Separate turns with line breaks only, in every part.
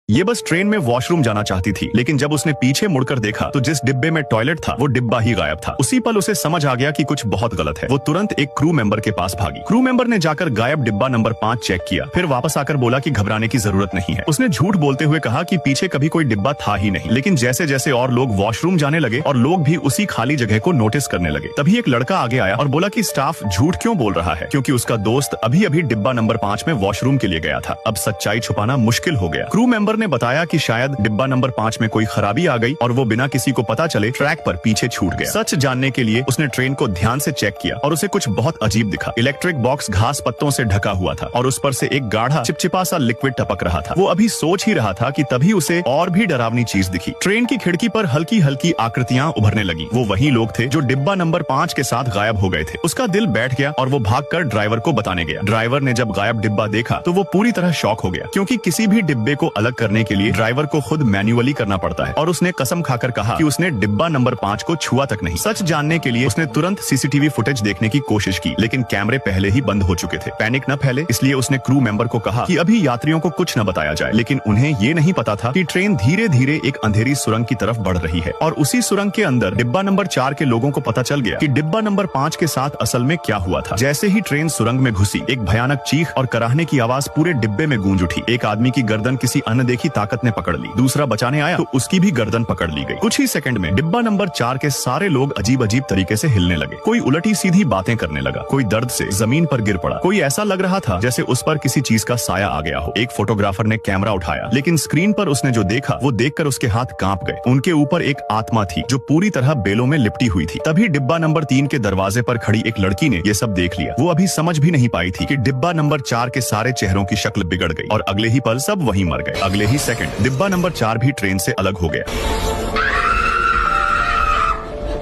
ये bus train में washroom जाना चाहती थी, लेकिन जब उसने पीछे मुड़कर देखा तो जिस डिब्बे में टॉयलेट था वो डिब्बा ही गायब था। उसी पल उसे समझ आ गया कि कुछ बहुत गलत है। वो तुरंत एक क्रू मेंबर के पास भागी। क्रू मेंबर ने जाकर गायब डिब्बा नंबर 5 चेक किया, फिर वापस आकर बोला कि घबराने की जरूरत नहीं है। उसने झूठ बोलते हुए कहा कि पीछे कभी कोई डिब्बा था ही नहीं। लेकिन जैसे जैसे और लोग वॉशरूम जाने लगे और लोग भी उसी खाली जगह को नोटिस करने लगे, तभी एक लड़का आगे आया और बोला कि स्टाफ झूठ क्यों बोल रहा है, क्योंकि उसका दोस्त अभी अभी डिब्बा नंबर 5 में वॉशरूम के लिए गया था। अब सच्चाई छुपाना मुश्किल हो गया। क्रू मेंबर ने बताया कि शायद डिब्बा नंबर 5 में कोई खराबी आ गई और वो बिना किसी को पता चले ट्रैक पर पीछे छूट गया। सच जानने के लिए उसने ट्रेन को ध्यान से चेक किया और उसे कुछ बहुत अजीब दिखा। इलेक्ट्रिक बॉक्स घास पत्तों से ढका हुआ था और उस पर से एक गाढ़ा चिपचिपा सा लिक्विड टपक रहा था। वो अभी सोच ही रहा था कि तभी उसे और भी डरावनी चीज दिखी। ट्रेन की खिड़की पर हल्की हल्की आकृतियां उभरने लगी। वो वही लोग थे जो डिब्बा नंबर 5 के साथ गायब हो गए थे। उसका दिल बैठ गया और वो भागकर ड्राइवर को बताने गया। ड्राइवर ने जब गायब डिब्बा देखा तो वो पूरी तरह शॉक हो गया, क्योंकि किसी भी डिब्बे को अलग करने के लिए ड्राइवर को खुद मैन्युअली करना पड़ता है। और उसने कसम खाकर कहा कि उसने डिब्बा नंबर 5 को छुआ तक नहीं। सच जानने के लिए उसने तुरंत सीसीटीवी फुटेज देखने की कोशिश की, लेकिन कैमरे पहले ही बंद हो चुके थे। पैनिक न फैले इसलिए उसने क्रू मेंबर को कहा कि अभी यात्रियों को कुछ न बताया जाए। लेकिन उन्हें ये नहीं पता था कि ट्रेन धीरे धीरे एक अंधेरी सुरंग की तरफ बढ़ रही है और उसी सुरंग के अंदर डिब्बा नंबर 4 के लोगों को पता चल गया कि डिब्बा नंबर 5 के साथ असल में क्या हुआ था। जैसे ही ट्रेन सुरंग में घुसी, एक भयानक चीख और कराहने की आवाज पूरे डिब्बे में गूंज उठी। एक आदमी की गर्दन किसी अनदेखी ताकत ने पकड़ ली। दूसरा बचाने आया तो उसकी भी गर्दन पकड़ ली गई। कुछ ही सेकंड में डिब्बा नंबर 4 के सारे लोग अजीब अजीब तरीके से हिलने लगे। कोई उलटी सीधी बातें करने लगा, कोई दर्द से जमीन पर गिर पड़ा, कोई ऐसा लग रहा था जैसे उस पर किसी चीज का साया आ गया हो। एक फोटोग्राफर ने कैमरा उठाया, लेकिन स्क्रीन पर उसने जो देखा वो देखकर उसके हाथ कांप गए। उनके ऊपर एक आत्मा थी जो पूरी तरह बेलों में लिपटी हुई थी। तभी डिब्बा नंबर 3 के दरवाजे पर खड़ी एक लड़की ने ये सब देख लिया। वो अभी समझ भी नहीं पाई थी कि डिब्बा नंबर 4 के सारे चेहरों की शक्ल बिगड़ गई और अगले ही पल सब वहीं मर गए। अगले ही सेकंड डिब्बा नंबर 4 भी ट्रेन से अलग हो गया।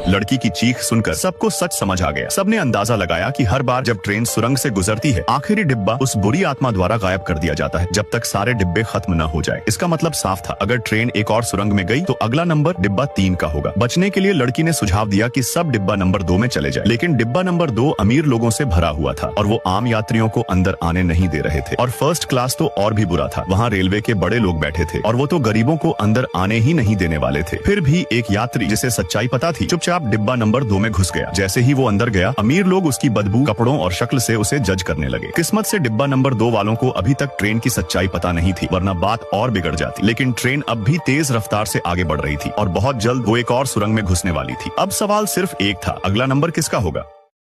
लड़की की चीख सुनकर सबको सच समझ आ गया। सबने अंदाजा लगाया कि हर बार जब ट्रेन सुरंग से गुजरती है, आखिरी डिब्बा उस बुरी आत्मा द्वारा गायब कर दिया जाता है जब तक सारे डिब्बे खत्म न हो जाए। इसका मतलब साफ था, अगर ट्रेन एक और सुरंग में गई तो अगला नंबर डिब्बा 3 का होगा। बचने के लिए लड़की ने सुझाव दिया कि सब डिब्बा नंबर 2 में चले जाए, लेकिन डिब्बा नंबर 2 अमीर लोगों से भरा हुआ था और वो आम यात्रियों को अंदर आने नहीं दे रहे थे। और फर्स्ट क्लास तो और भी बुरा था, वहाँ रेलवे के बड़े लोग बैठे थे और वो तो गरीबों को अंदर आने ही नहीं देने वाले थे। फिर भी एक यात्री जिसे सच्चाई पता थी चुपचाप डिब्बा नंबर 2 में घुस गया। जैसे ही वो अंदर गया, अमीर लोग उसकी बदबू, कपड़ों और शक्ल से उसे जज करने लगे। किस्मत से डिब्बा नंबर 2 वालों को अभी तक ट्रेन की सच्चाई पता नहीं थी, वरना बात और बिगड़ जाती। लेकिन ट्रेन अब भी तेज रफ्तार से आगे बढ़ रही थी और बहुत जल्द वो एक और सुरंग में घुसने वाली थी। अब सवाल सिर्फ एक था, अगला नंबर किसका होगा।